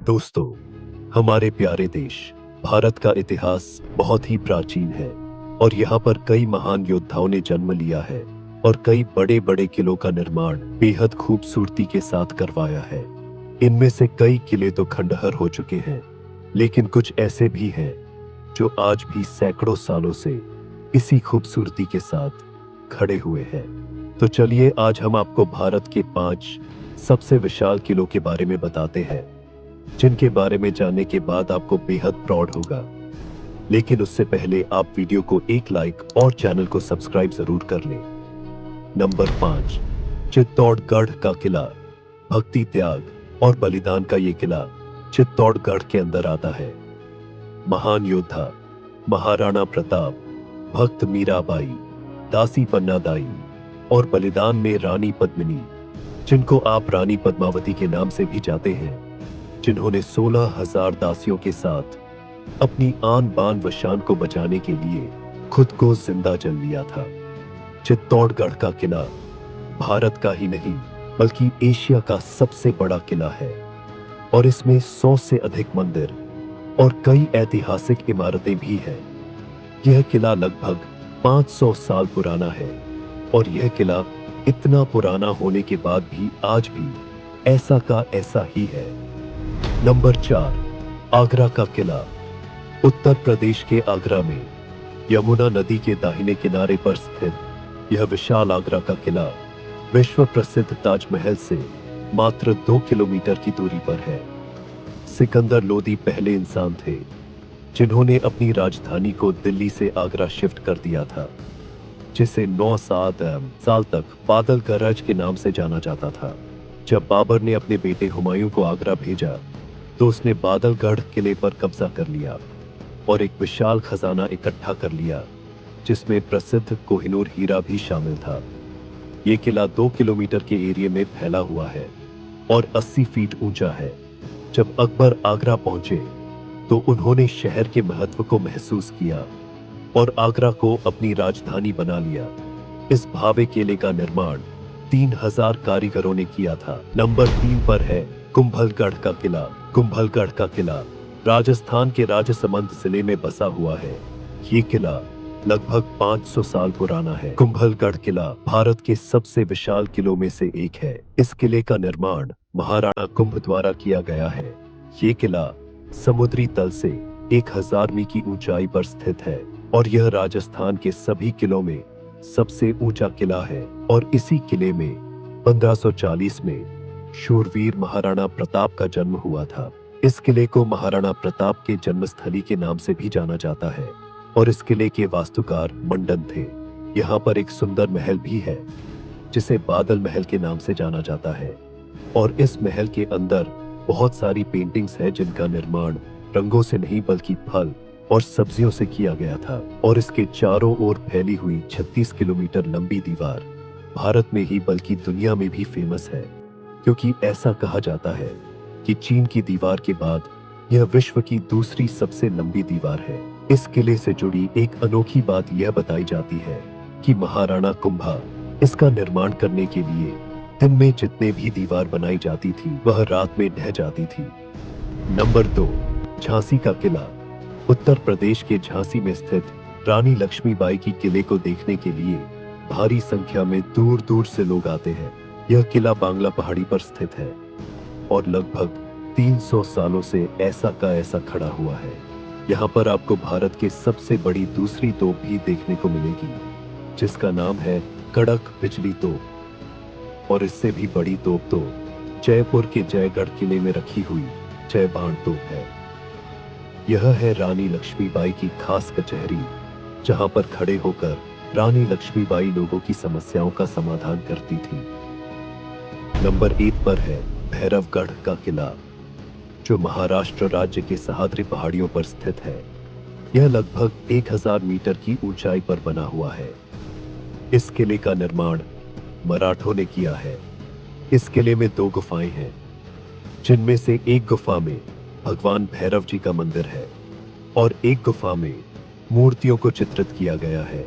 दोस्तों, हमारे प्यारे देश भारत का इतिहास बहुत ही प्राचीन है और यहाँ पर कई महान योद्धाओं ने जन्म लिया है और कई बड़े बड़े किलों का निर्माण बेहद खूबसूरती के साथ करवाया है। इनमें से कई किले तो खंडहर हो चुके हैं, लेकिन कुछ ऐसे भी हैं जो आज भी सैकड़ों सालों से इसी खूबसूरती के साथ खड़े हुए हैं। तो चलिए आज हम आपको भारत के 5 सबसे विशाल किलों के बारे में बताते हैं, जिनके बारे में जानने के बाद आपको बेहद प्राउड होगा। लेकिन उससे पहले आप वीडियो को एक लाइक और चैनल को सब्सक्राइब जरूर कर लें। नंबर 5, चित्तौड़गढ़ का किला। भक्ति, त्याग और बलिदान का ये किला चित्तौड़गढ़ के अंदर आता है। महान योद्धा महाराणा प्रताप, भक्त मीराबाई, दासी पन्नादाई और बलिदान में रानी पद्मिनी, जिनको आप रानी पद्मावती के नाम से भी जाते हैं, जिन्होंने 16,000 दासियों के साथ अपनी आन बान व शान को बचाने के लिए खुद को जिंदा जल लिया था। चित्तौड़गढ़ का किला भारत का ही नहीं बल्कि एशिया का सबसे बड़ा किला है और इसमें 100 से अधिक मंदिर और कई ऐतिहासिक इमारतें भी हैं। यह किला लगभग 500 साल पुराना है और यह किला इतना पुराना होने के बाद भी आज भी ऐसा का ऐसा ही है। नंबर 4, आगरा का किला। उत्तर प्रदेश के आगरा में यमुना नदी के दाहिने किनारे पर स्थित यह विशाल आगरा का किला विश्व प्रसिद्ध ताजमहल से मात्र 2 किलोमीटर की दूरी पर है। सिकंदर लोदी पहले इंसान थे जिन्होंने अपनी राजधानी को दिल्ली से आगरा शिफ्ट कर दिया था, जिसे 9 साल तक बादल गरज के नाम से जाना जाता था। जब बाबर ने अपने बेटे हुमायूं को आगरा भेजा तो उसने बादलगढ़ किले पर कब्जा कर लिया और एक विशाल खजाना इकट्ठा कर लिया, जिसमें प्रसिद्ध कोहिनूर हीरा भी शामिल था। ये किला 2 किलोमीटर के एरिया में फैला हुआ है और 80 फीट ऊंचा है। जब अकबर आगरा पहुंचे तो उन्होंने शहर के महत्व को महसूस किया और आगरा को अपनी राजधानी बना लिया। इस भावे किले का निर्माण 3,000 कारीगरों ने किया था। नंबर 3 पर है कुंभलगढ़ का किला। कुंभलगढ़ का किला राजस्थान के राजसमंद जिले में बसा हुआ है। ये किला लगभग 500 साल पुराना है। कुंभलगढ़ किला भारत के सबसे विशाल किलों में से एक है। इस किले का निर्माण महाराणा कुंभ द्वारा किया गया है। ये किला समुद्री तल से 1,000 मीटर की ऊंचाई पर स्थित है और यह राजस्थान के सभी किलों में सबसे ऊंचा किला है। और इसी किले में 1540 में शूरवीर महाराणा प्रताप का जन्म हुआ था। इस किले को महाराणा प्रताप के जन्मस्थली के नाम से भी जाना जाता है और इस किले के वास्तुकार मंडन थे। यहाँ पर एक सुंदर महल भी है जिसे बादल महल के नाम से जाना जाता है और इस महल के अंदर बहुत सारी पेंटिंग्स हैं जिनका निर्माण रंगों से नहीं बल्कि फल और सब्जियों से किया गया था। और इसके चारों ओर फैली हुई 36 किलोमीटर लंबी दीवार भारत में ही बल्कि दुनिया में भी फेमस है, क्योंकि ऐसा कहा जाता है कि चीन की दीवार के बाद यह विश्व की दूसरी सबसे लंबी दीवार है। इस किले से जुड़ी एक अनोखी बात यह बताई जाती है कि महाराणा कुंभा इसका निर्माण करने के लिए दिन में जितने भी दीवार बनाई जाती थी वह रात में ढह जाती थी। नंबर 2, झांसी का किला। उत्तर प्रदेश के झांसी में स्थित रानी लक्ष्मीबाई की किले को देखने के लिए भारी संख्या में दूर दूर से लोग आते हैं। यह किला बांग्ला पहाड़ी पर स्थित है और लगभग 300 सालों से ऐसा का ऐसा खड़ा हुआ है। यहाँ पर आपको भारत के सबसे बड़ी दूसरी तोप भी देखने को मिलेगी, जिसका नाम है कड़क बिजली तोप। और इससे भी बड़ी तोप तो जयपुर के जयगढ़ किले में रखी हुई जय बाण तोप है। यह है रानी लक्ष्मीबाई की खास कचहरी, जहां पर खड़े होकर रानी लक्ष्मीबाई लोगों की समस्याओं का समाधान करती थी। नंबर 1 पर है भैरवगढ़ का किला, जो महाराष्ट्र राज्य के सह्याद्री पहाड़ियों पर स्थित है। यह लगभग 1,000 मीटर की ऊंचाई पर बना हुआ है। इस किले का निर्माण मराठों ने किया है। इस किले में 2 गुफाएं हैं, जिनमें से एक गुफा में भगवान भैरव जी का मंदिर है और एक गुफा में मूर्तियों को चित्रित किया गया है।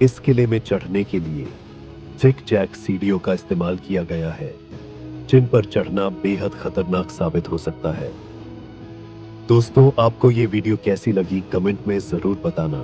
इस किले में चढ़ने के लिए जिग जैग सीढ़ियों का इस्तेमाल किया गया है, जिन पर चढ़ना बेहद खतरनाक साबित हो सकता है। दोस्तों, आपको ये वीडियो कैसी लगी कमेंट में जरूर बताना।